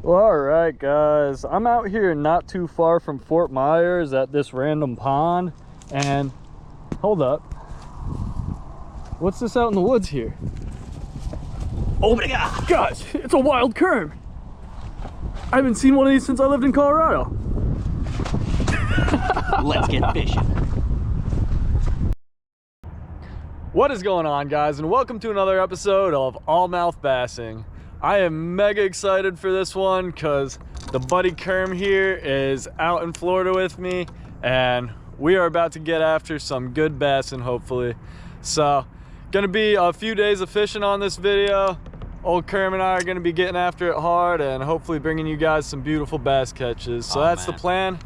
Well, all right, guys. I'm out here not too far from Fort Myers at this random pond. And hold up. What's this out in the woods here? Oh my God! Guys, it's a wild kerm. I haven't seen one of these since I lived in Colorado. Let's get fishing. What is going on, guys, and welcome to another episode of All Mouth Bassing. I am mega excited for this one because the buddy Kerm here is out in Florida with me, and we are about to get after some good bassing, hopefully. So, gonna be a few days of fishing on this video. Old Kerm and I are gonna be getting after it hard and hopefully bringing you guys some beautiful bass catches. So that's the plan.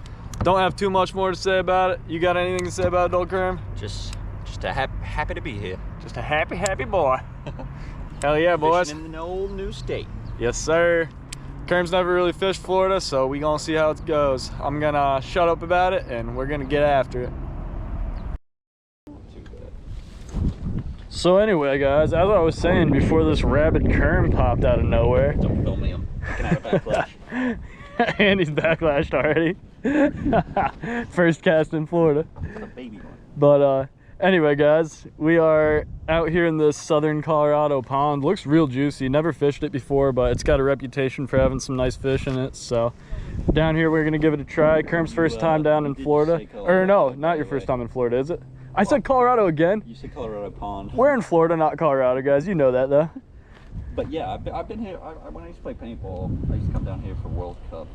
Don't have too much more to say about it. You got anything to say about it, old Kerm? Just a happy to be here. Just a happy boy. Hell yeah, boys. Fishing in an old new state. Yes, sir. Kerm's never really fished Florida, so we gonna see how it goes. I'm gonna shut up about it and we're gonna get after it. So anyway, guys, as I was saying before, this rabid Kerm popped out of nowhere. Don't film me, I'm picking out a backlash. Andy's backlashed already. First cast in Florida. It's a baby one. But anyway, guys, we are out here in this southern Colorado pond. Looks real juicy. Never fished it before, but it's got a reputation for having some nice fish in it. So down here, we're gonna give it a try. Kerm's first time down in Florida. Or no, not your first time in Florida, is it? I said Colorado again. You said Colorado Pond. We're in Florida, not Colorado, guys. You know that, though. But yeah, I've been here. When I used to play paintball, I used to come down here for World Cup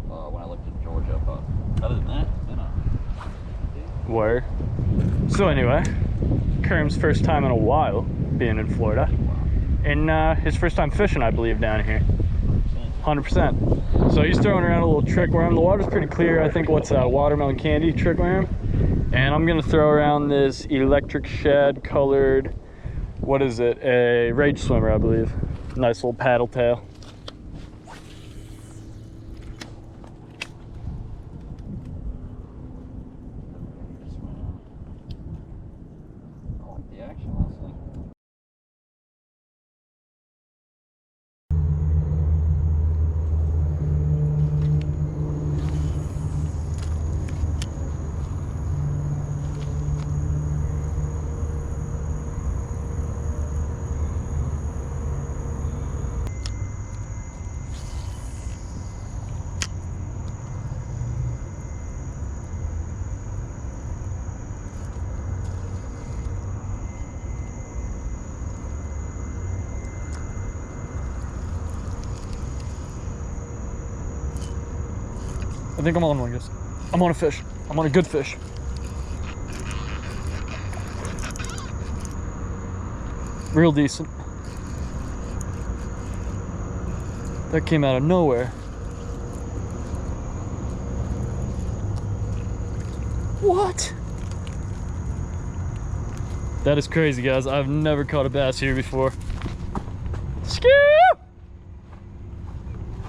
when I lived in Georgia. But other than that, you know. Where? So anyway, Kerm's first time in a while being in Florida, and his first time fishing, I believe, down here. 100%. So he's throwing around a little trick worm. The water's pretty clear. I think what's watermelon candy trick worm. And I'm gonna throw around this electric shad colored, what is it? A rage swimmer, I believe. Nice little paddle tail. I like the action last night. I think I'm on one, guys. I'm on a fish. I'm on a good fish. Real decent. That came out of nowhere. What? That is crazy, guys. I've never caught a bass here before. Skew!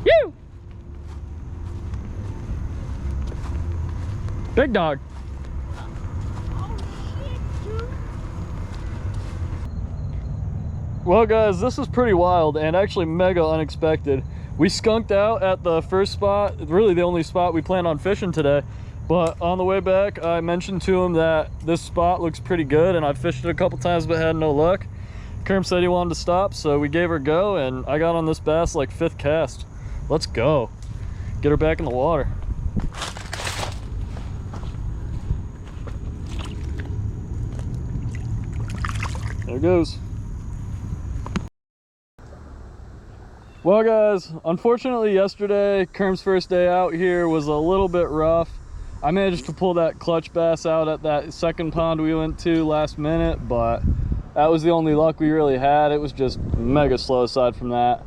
You! Big dog. Well, guys, this is pretty wild and actually mega unexpected. We skunked out at the first spot, really the only spot we planned on fishing today. But on the way back, I mentioned to him that this spot looks pretty good and I fished it a couple times but had no luck. Kerm said he wanted to stop, so we gave her a go and I got on this bass like 5th cast. Let's go. Get her back in the water. There it goes. Well, guys, unfortunately yesterday, Kerm's first day out here was a little bit rough. I managed to pull that clutch bass out at that second pond we went to last minute, but that was the only luck we really had. It was just mega slow aside from that.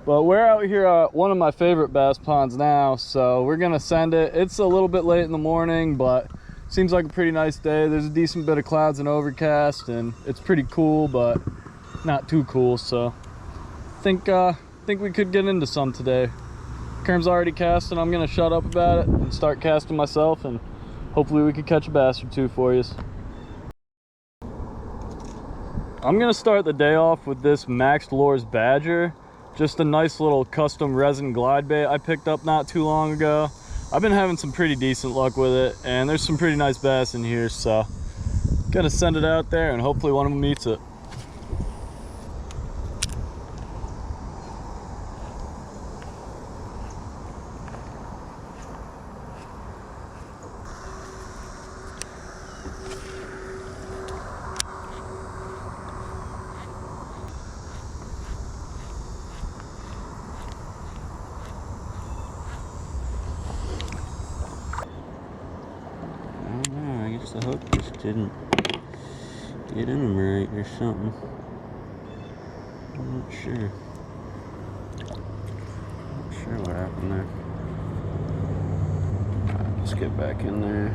But we're out here at one of my favorite bass ponds now, so we're gonna send it. It's a little bit late in the morning, but seems like a pretty nice day. There's a decent bit of clouds and overcast, and it's pretty cool, but not too cool. So I think we could get into some today. Kerm's already casting. I'm gonna shut up about it and start casting myself, and hopefully we could catch a bass or two for you. I'm gonna start the day off with this Max Lures Badger. Just a nice little custom resin glide bait I picked up not too long ago. I've been having some pretty decent luck with it, and there's some pretty nice bass in here, so gonna send it out there and hopefully one of them eats it. The hook just didn't get in them right or something. I'm not sure. Not sure what happened there. Alright, let's get back in there.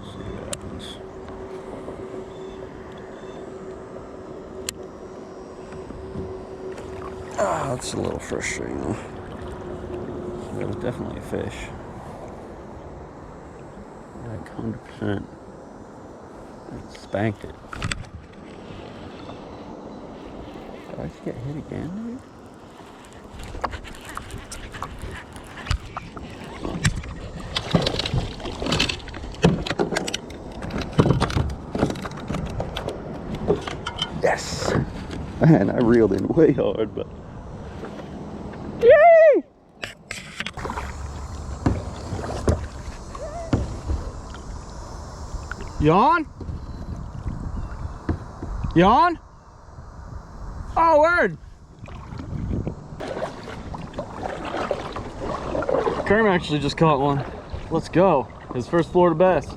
See what happens. Ah, that's a little frustrating though. That was definitely a fish. Like 100%. It spanked it. Did I just get hit again, dude? Yes! Man, I reeled in way hard, but... Yay! You on? You on? Oh, word! Kerm actually just caught one. Let's go. His first Florida bass.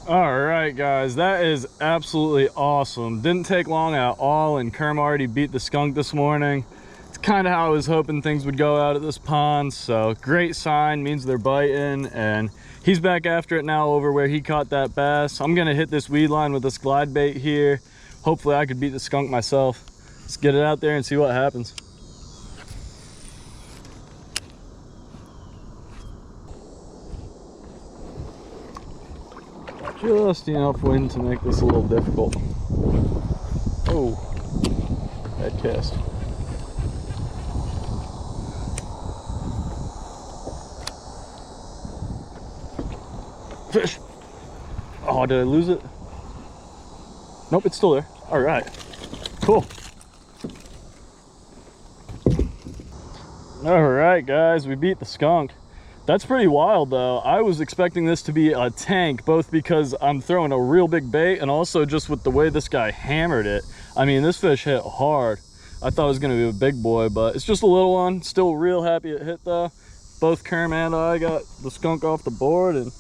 All right, guys, that is absolutely awesome. Didn't take long at all, and Kerm already beat the skunk this morning. It's kind of how I was hoping things would go out at this pond, so great sign, means they're biting, and he's back after it now over where he caught that bass. I'm gonna hit this weed line with this glide bait here. Hopefully I could beat the skunk myself. Let's get it out there and see what happens. Just enough wind to make this a little difficult. Oh, bad cast. Fish! Oh, did I lose it? Nope, it's still there. All right, cool. All right, guys, we beat the skunk. That's pretty wild though. I was expecting this to be a tank, both because I'm throwing a real big bait and also just with the way this guy hammered it. I mean, this fish hit hard. I thought it was gonna be a big boy, but it's just a little one. Still real happy it hit though. Both Kerm and I got the skunk off the board, and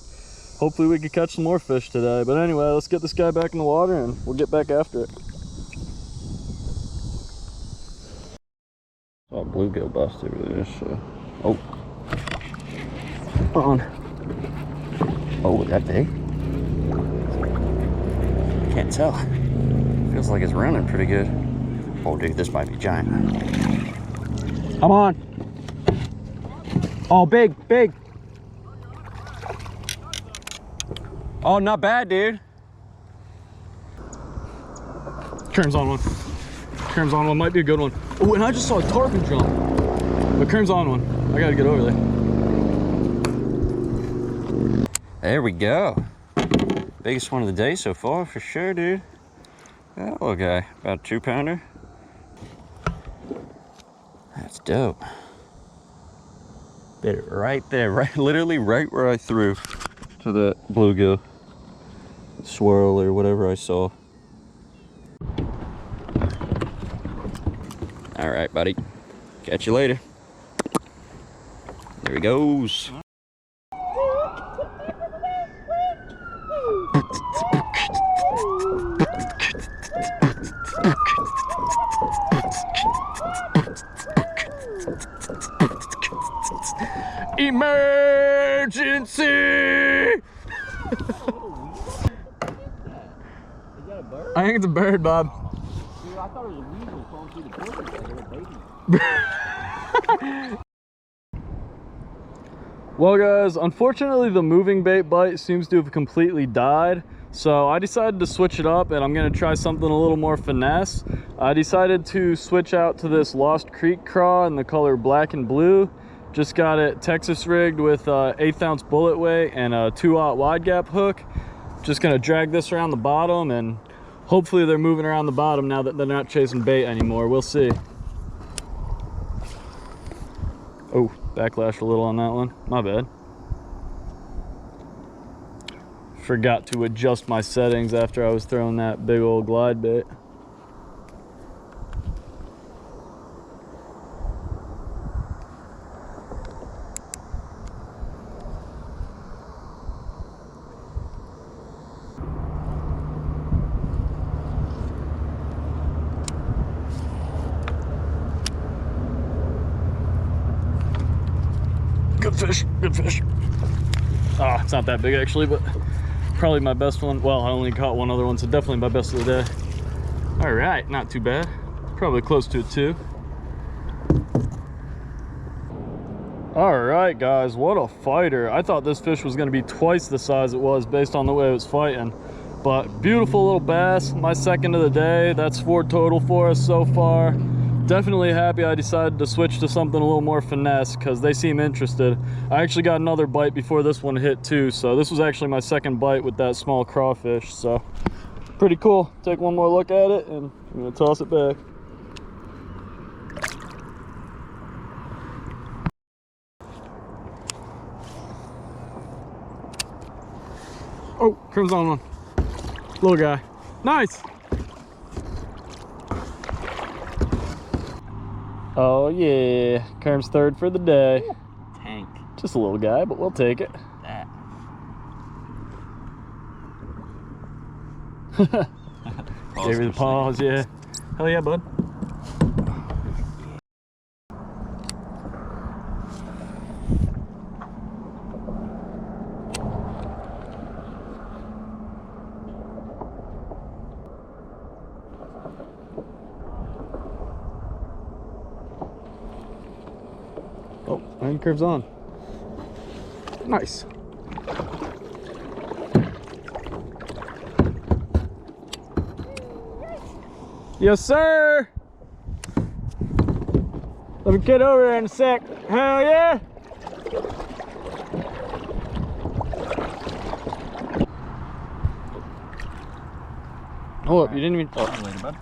hopefully we could catch some more fish today. But anyway, let's get this guy back in the water and we'll get back after it. Saw a bluegill bust over there, so... Oh. On. Oh, was that big? Can't tell. Feels like it's running pretty good. Oh, dude, this might be giant. Come on. Oh, big, big. Oh, not bad, dude. Kerm's on one. Kerm's on one. Might be a good one. Oh, and I just saw a tarpon jump. But Kerm's on one. I gotta get over there. There we go. Biggest one of the day so far, for sure, dude. That little guy, about a 2-pounder. That's dope. Bit it right there, right, literally right where I threw to the bluegill swirl or whatever I saw. All right, buddy. Catch you later. There he goes. Emergency! a bird? I think it's a bird, Bob. Dude, I thought it was a weasel crawling through the bushes like a little baby. Well guys, unfortunately the moving bait bite seems to have completely died. So I decided to switch it up and I'm gonna try something a little more finesse. I decided to switch out to this Lost Creek craw in the color black and blue. Just got it Texas rigged with 1/8 ounce bullet weight and a 2/0 wide gap hook. Just gonna drag this around the bottom and hopefully they're moving around the bottom now that they're not chasing bait anymore. We'll see. Oh, backlashed a little on that one. My bad. Forgot to adjust my settings after I was throwing that big old glide bait. Good fish, good fish. Ah, it's not that big actually, but probably my best one. Well, I only caught one other one, so definitely my best of the day. All right, not too bad. Probably close to a 2. All right, guys, what a fighter. I thought this fish was gonna be twice the size it was based on the way it was fighting. But beautiful little bass, my second of the day. That's 4 total for us so far. Definitely happy I decided to switch to something a little more finesse because they seem interested. I actually got another bite before this one hit too, so this was actually my second bite with that small crawfish, so pretty cool. Take one more look at it and I'm gonna toss it back. Oh, Kerm's on one. Little guy. Nice. Oh yeah, Kerm's third for the day. Ooh, tank. Just a little guy, but we'll take it. That. Gave her the pause, yeah. Hell yeah, bud. Oh, and Kerm's on. Nice. Yes, sir. Let me get over there in a sec. Hell yeah. Hold up, you didn't even. Oh. Later, bud.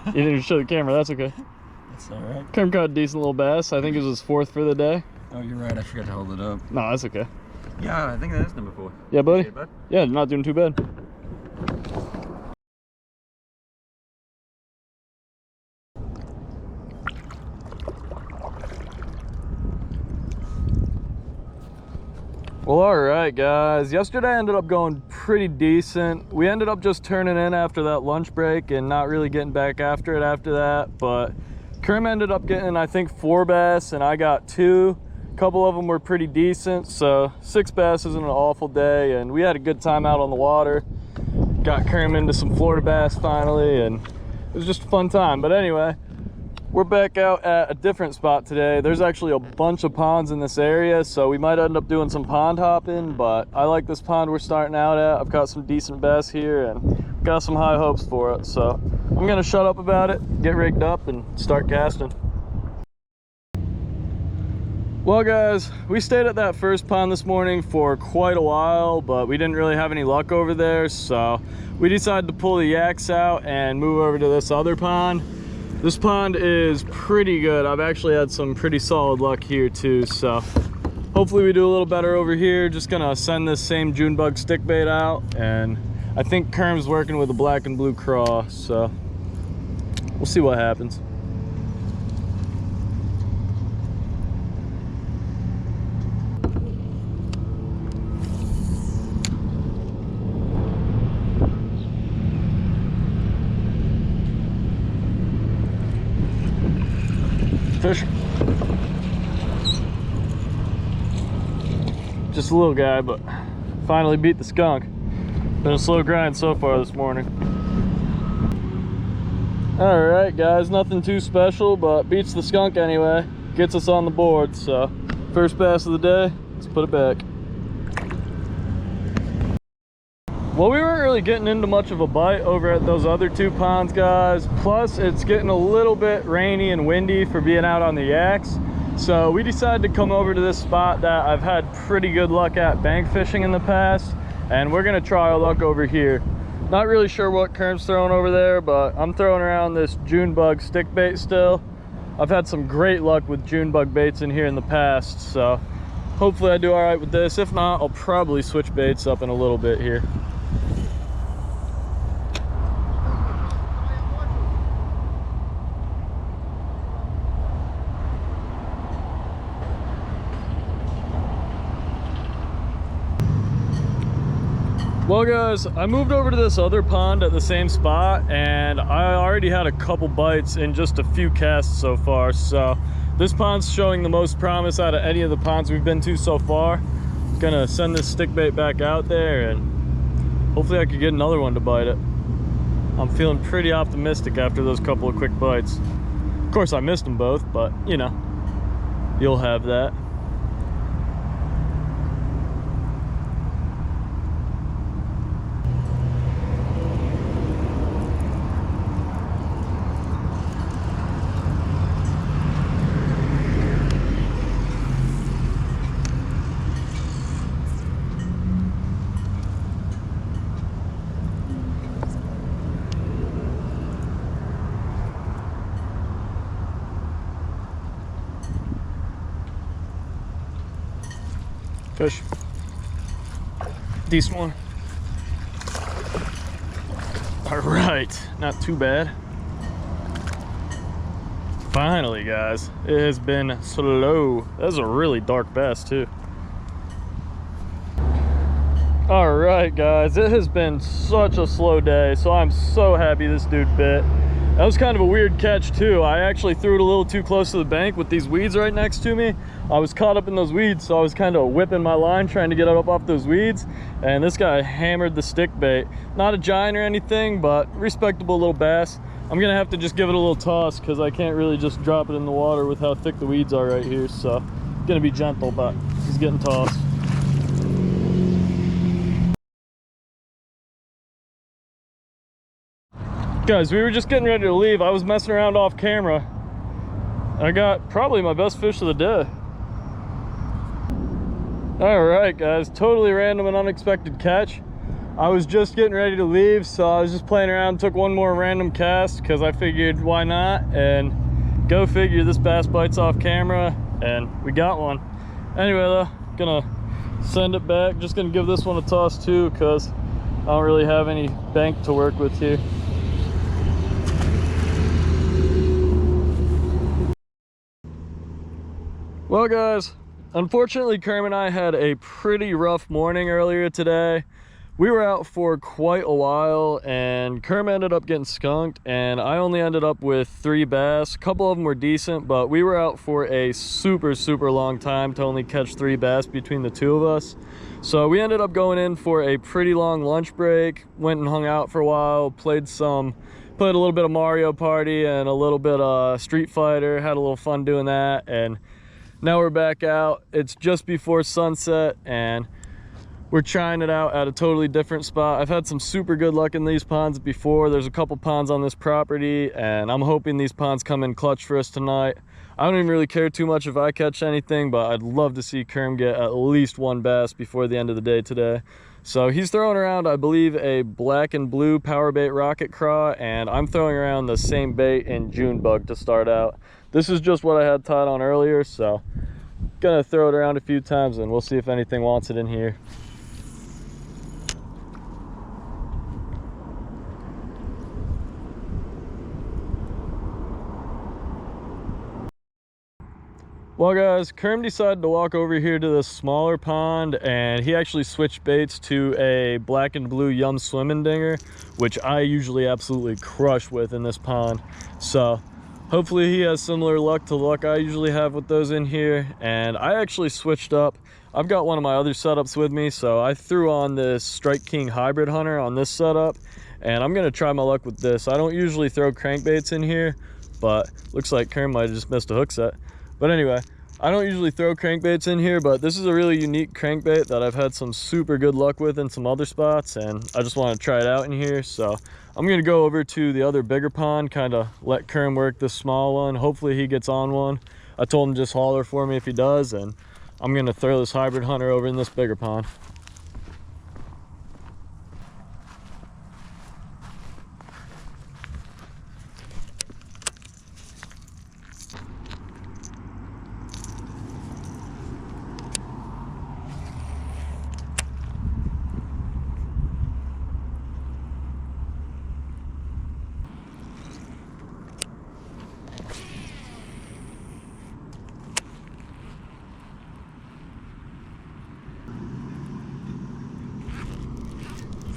You didn't even show the camera. That's okay. That's all right. Kerm caught a decent little bass. I think it was his 4th for the day. Oh, you're right. I forgot to hold it up. No, that's okay. Yeah, I think that is number 4. Yeah, buddy. Bud? Yeah, not doing too bad. Well, all right, guys. Yesterday ended up going pretty decent. We ended up just turning in after that lunch break and not really getting back after it after that. But Kerm ended up getting, I think, 4 bass, and I got 2. A couple of them were pretty decent, so 6 bass isn't an awful day, and we had a good time out on the water. Got Kerm into some Florida bass finally, and it was just a fun time. But anyway, we're back out at a different spot today. There's actually a bunch of ponds in this area, so we might end up doing some pond hopping, but I like this pond we're starting out at. I've got some decent bass here and got some high hopes for it, so I'm gonna shut up about it, get rigged up, and start casting. Well guys, we stayed at that first pond this morning for quite a while, but we didn't really have any luck over there, so we decided to pull the yaks out and move over to this other pond. This pond is pretty good. I've actually had some pretty solid luck here too, so hopefully we do a little better over here. Just gonna send this same June bug stick bait out, and I think Kerm's working with a black and blue craw, so we'll see what happens. Fish. Just a little guy, but finally beat the skunk. Been a slow grind so far this morning. All right, guys, nothing too special, but beats the skunk anyway. Gets us on the board, so first bass of the day, let's put it back. Well, we weren't really getting into much of a bite over at those other two ponds, guys. Plus, it's getting a little bit rainy and windy for being out on the yaks. So we decided to come over to this spot that I've had pretty good luck at bank fishing in the past. And we're gonna try our luck over here. Not really sure what Kerm's throwing over there, but I'm throwing around this June bug stick bait still. I've had some great luck with June bug baits in here in the past, so hopefully I do all right with this. If not, I'll probably switch baits up in a little bit here. Well, guys, I moved over to this other pond at the same spot, and I already had a couple bites in just a few casts so far. So this pond's showing the most promise out of any of the ponds we've been to so far. Gonna send this stick bait back out there, and hopefully I could get another one to bite it. I'm feeling pretty optimistic after those couple of quick bites. Of course, I missed them both, but you know, you'll have that. Fish. Decent one. All right, not too bad. Finally, guys, it has been slow. That's a really dark bass too. All right, guys, it has been such a slow day, so I'm so happy this dude bit. That was kind of a weird catch too. I actually threw it a little too close to the bank with these weeds right next to me. I was caught up in those weeds, so I was kind of whipping my line trying to get it up off those weeds, and this guy hammered the stick bait. Not a giant or anything, but respectable little bass. I'm gonna have to just give it a little toss because I can't really just drop it in the water with how thick the weeds are right here. So gonna be gentle, but he's getting tossed. Guys, we were just getting ready to leave. I was messing around off camera. I got probably my best fish of the day. All right, guys, totally random and unexpected catch. I was just getting ready to leave, so I was just playing around, took one more random cast because I figured why not, and go figure, this bass bites off camera, and we got one. Anyway though, gonna send it back. Just gonna give this one a toss too because I don't really have any bank to work with here. Well, guys, unfortunately, Kerm and I had a pretty rough morning earlier today. We were out for quite a while, and Kerm ended up getting skunked, and I only ended up with 3 bass. A couple of them were decent, but we were out for a super long time to only catch 3 bass between the two of us. So we ended up going in for a pretty long lunch break, went and hung out for a while, played a little bit of Mario Party and a little bit of Street Fighter, had a little fun doing that, and now we're back out. It's just before sunset, and we're trying it out at a totally different spot. I've had some super good luck in these ponds before. There's a couple ponds on this property, and I'm hoping these ponds come in clutch for us tonight. I don't even really care too much if I catch anything, but I'd love to see Kerm get at least 1 bass before the end of the day today. So he's throwing around, I believe, a black and blue power bait rocket craw, and I'm throwing around the same bait in June bug to start out. This is just what I had tied on earlier, so gonna throw it around a few times and we'll see if anything wants it in here. Well, guys, Kerm decided to walk over here to this smaller pond, and he actually switched baits to a black and blue Yum swimming dinger, which I usually absolutely crush with in this pond. So hopefully he has similar luck to the luck I usually have with those in here. And I actually switched up. I've got one of my other setups with me, so I threw on this Strike King Hybrid Hunter on this setup, and I'm gonna try my luck with this. I don't usually throw crankbaits in here, but looks like Kerm might have just missed a hook set. But anyway, I don't usually throw crankbaits in here, but this is a really unique crankbait that I've had some super good luck with in some other spots, and I just want to try it out in here. So I'm gonna go over to the other bigger pond, kind of let Kerm work this small one. Hopefully he gets on one. I told him just holler for me if he does, and I'm gonna throw this Hybrid Hunter over in this bigger pond.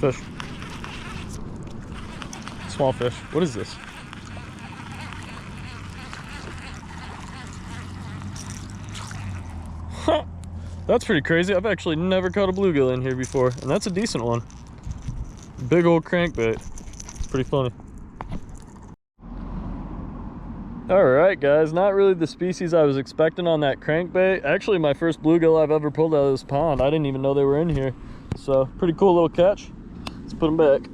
Fish. Small fish. What is this? That's pretty crazy. I've actually never caught a bluegill in here before, and that's a decent one. Big old crankbait. Pretty funny. Alright guys, not really the species I was expecting on that crankbait. Actually my first bluegill I've ever pulled out of this pond. I didn't even know they were in here. So pretty cool little catch. Let's put them back.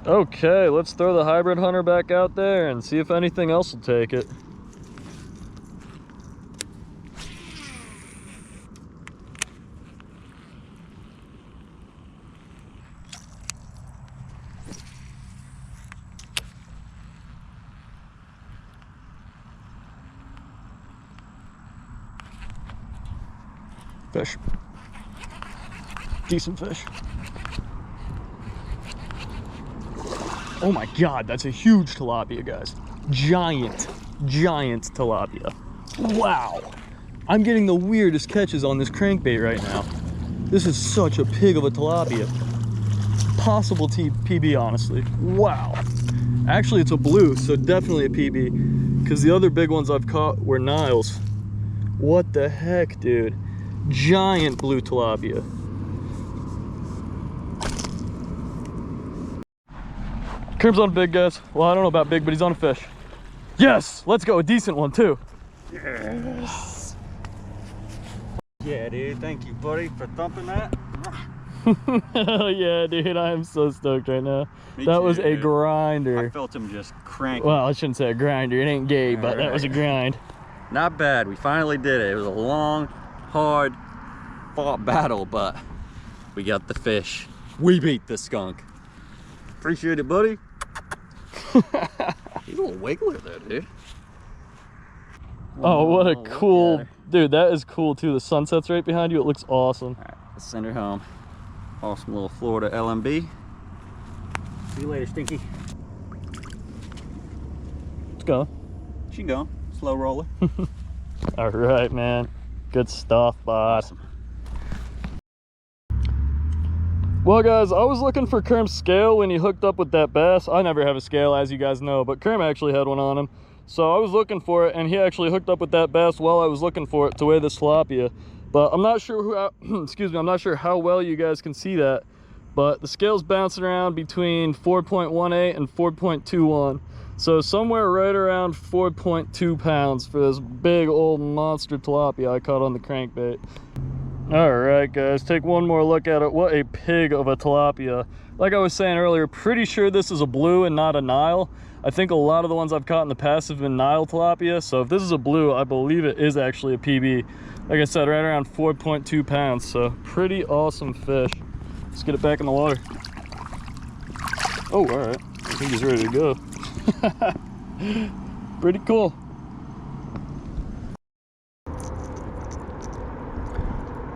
Okay, let's throw the Hybrid Hunter back out there and see if anything else will take it. Fish. Decent fish. Oh my god, that's a huge tilapia, guys. Giant tilapia. Wow. I'm getting the weirdest catches on this crankbait right now. This is such a pig of a tilapia. Possible PB, honestly. Wow. Actually, it's a blue, so definitely a PB, because the other big ones I've caught were Niles. What the heck, dude? Giant blue tilapia. Kerm's on big, guys. Well, I don't know about big, but he's on a fish. Yes! Let's go. A decent one, too. Yes. Yeah, dude. Thank you, buddy, for thumping that. Hell yeah, dude. I am so stoked right now. Me that too, was a dude. grinder. I felt him just crank. Well, I shouldn't say a grinder. It ain't gay, but that was a grind. Not bad. We finally did it. It was a long, hard fought battle, but we got the fish. We beat the skunk. Appreciate it, buddy. He's a little wiggler there, dude. Oh, what a cool, dude. That is cool too. The sunset's right behind you. It looks awesome. All right, let's send her home. Awesome little Florida LMB. See you later, Stinky. It's going. She going. Slow roller. All right, man. Good stuff, bud. Awesome. Well, guys, I was looking for Kerm's scale when he hooked up with that bass. I never have a scale, as you guys know, but Kerm actually had one on him. So I was looking for it, and he actually hooked up with that bass while I was looking for it to weigh this tilapia. But I'm not sure who, excuse me, I'm not sure how well you guys can see that, but the scale's bouncing around between 4.18 and 4.21. So somewhere right around 4.2 pounds for this big old monster tilapia I caught on the crankbait. All right, guys, take one more look at it. What a pig of a tilapia. Like I was saying earlier, pretty sure this is a blue and not a Nile. I think a lot of the ones I've caught in the past have been Nile tilapia. So if this is a blue, I believe it is actually a PB. Like I said, right around 4.2 pounds. So pretty awesome fish. Let's get it back in the water. Oh, all right. I think he's ready to go. Pretty cool.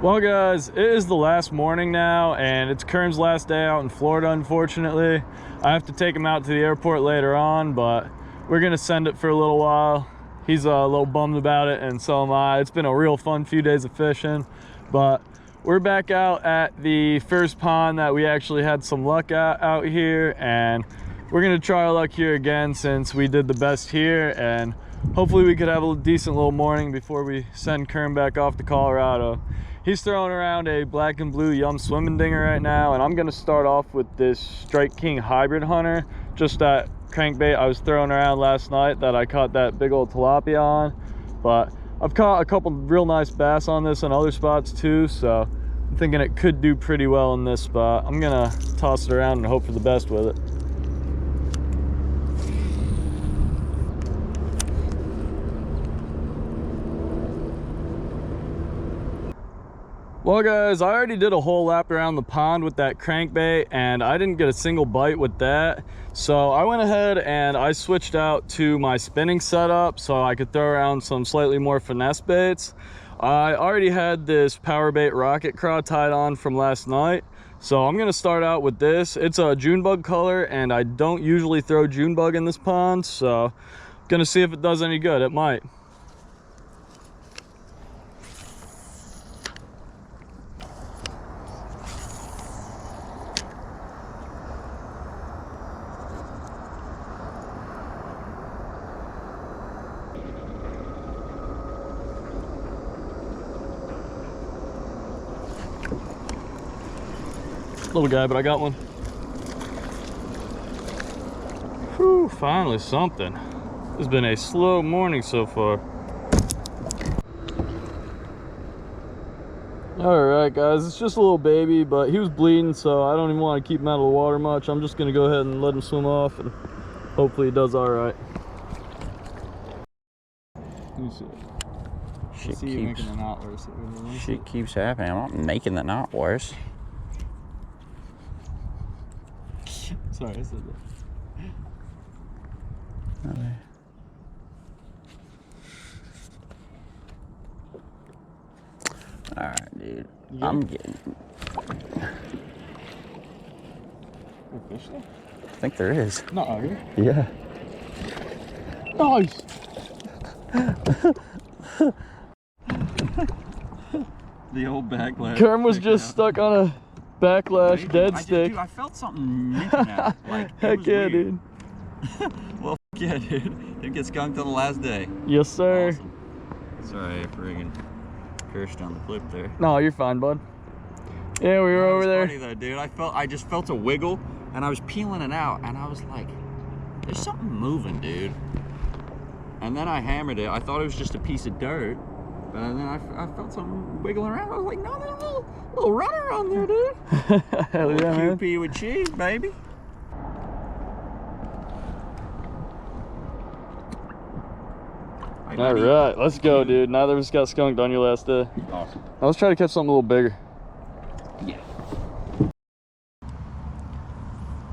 Well, guys, it is the last morning now, and it's Kerm's last day out in Florida, unfortunately. I have to take him out to the airport later on, but we're gonna send it for a little while. He's a little bummed about it, and so am I. It's been a real fun few days of fishing, but we're back out at the first pond that we actually had some luck at out here, and we're gonna try our luck here again since we did the best here, and hopefully we could have a decent little morning before we send Kerm back off to Colorado. He's throwing around a black and blue Yum swimming dinger right now, and I'm gonna start off with this Strike King hybrid hunter, just that crankbait I was throwing around last night that I caught that big old tilapia on. But I've caught a couple real nice bass on this in other spots too, so I'm thinking it could do pretty well in this spot. I'm gonna toss it around and hope for the best with it. Well guys, I already did a whole lap around the pond with that crankbait and I didn't get a single bite with that. So I went ahead and I switched out to my spinning setup so I could throw around some slightly more finesse baits. I already had this power bait rocket craw tied on from last night. So I'm gonna start out with this. It's a June bug color and I don't usually throw June bug in this pond. So gonna see if it does any good. It might. Little guy, but I got one. Whew, finally something. It's been a slow morning so far. All right, guys, it's just a little baby, but he was bleeding, so I don't even want to keep him out of the water much. I'm just gonna go ahead and let him swim off, and hopefully he does all right. Let me see. Shit keeps happening. I'm not making the knot worse. Sorry, I said that. Okay. All right, dude. I'm getting. Fish there? I think there is. Not out here. Yeah. Nice. The old backlash. Kerm was just stuck on a backlash dead stick. Dude, I felt something nipping at it. Like, heck yeah, dude. Well, yeah, dude. It gets skunked on the last day. Yes, sir. Awesome. Sorry, I friggin' cursed on the clip there. No, you're fine, bud. Yeah, we were over there. Funny though, dude. I just felt a wiggle, and I was peeling it out, and I was like, "There's something moving, dude." And then I hammered it. I thought it was just a piece of dirt, but then I felt something wiggling around. I was like, "No, there's a little runner on there, dude." Hell yeah, man. QP with cheese, baby. All right, let's go, dude. Neither of us got skunked on your last day. Awesome. Now let's try to catch something a little bigger. Yeah.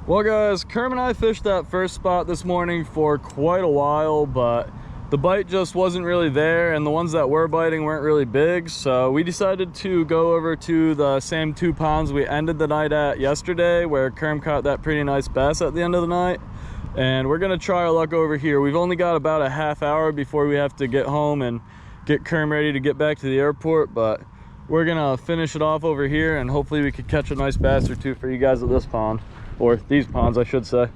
Well, guys, Kerm and I fished that first spot this morning for quite a while, but the bite just wasn't really there, and the ones that were biting weren't really big. So we decided to go over to the same 2 ponds we ended the night at yesterday, where Kerm caught that pretty nice bass at the end of the night. And we're gonna try our luck over here. We've only got about a half hour before we have to get home and get Kerm ready to get back to the airport, but we're gonna finish it off over here, and hopefully we could catch a nice bass or two for you guys at this pond, or these ponds, I should say.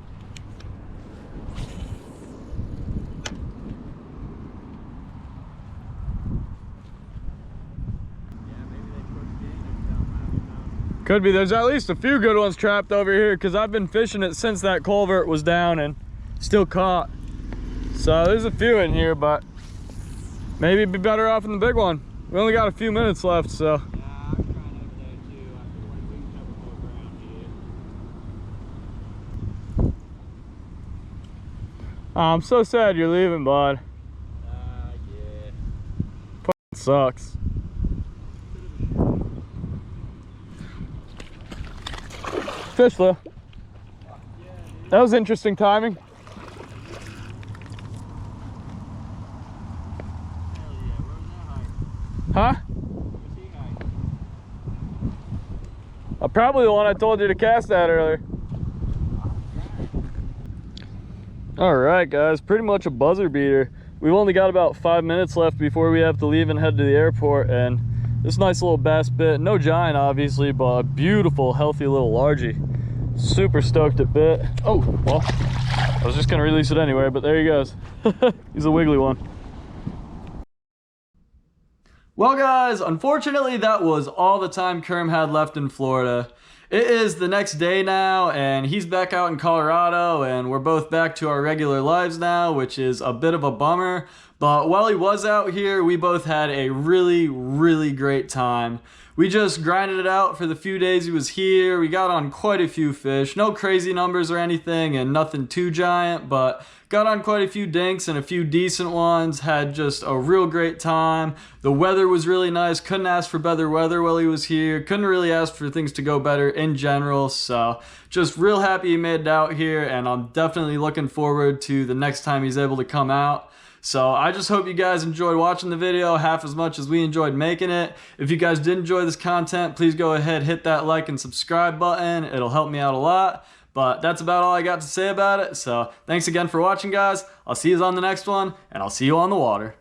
Could be. There's at least a few good ones trapped over here, because I've been fishing it since that culvert was down and still caught. So there's a few in here, but maybe it'd be better off in the big one. We only got a few minutes left, so. Yeah, I'm trying over there too. I feel like we can have a look around here. I'm so sad you're leaving, bud. Yeah. Fucking sucks. Fish though. That was interesting timing. Huh? Probably the one I told you to cast at earlier. All right, guys, pretty much a buzzer beater. We've only got about 5 minutes left before we have to leave and head to the airport, and this nice little bass bit, no giant obviously, but a beautiful, healthy little largie. Super stoked it bit. Oh, well, I was just gonna release it anyway, but there he goes. He's a wiggly one. Well guys, unfortunately that was all the time Kerm had left in Florida. It is the next day now, and he's back out in Colorado, and we're both back to our regular lives now, which is a bit of a bummer. But while he was out here, we both had a really, really great time. We just grinded it out for the few days he was here. We got on quite a few fish. No crazy numbers or anything, and nothing too giant, but got on quite a few dinks and a few decent ones. Had just a real great time. The weather was really nice. Couldn't ask for better weather while he was here. Couldn't really ask for things to go better in general. So just real happy he made it out here, and I'm definitely looking forward to the next time he's able to come out. So I just hope you guys enjoyed watching the video half as much as we enjoyed making it. If you guys did enjoy this content, please go ahead, hit that like and subscribe button. It'll help me out a lot. But that's about all I got to say about it. So thanks again for watching, guys. I'll see you on the next one, and I'll see you on the water.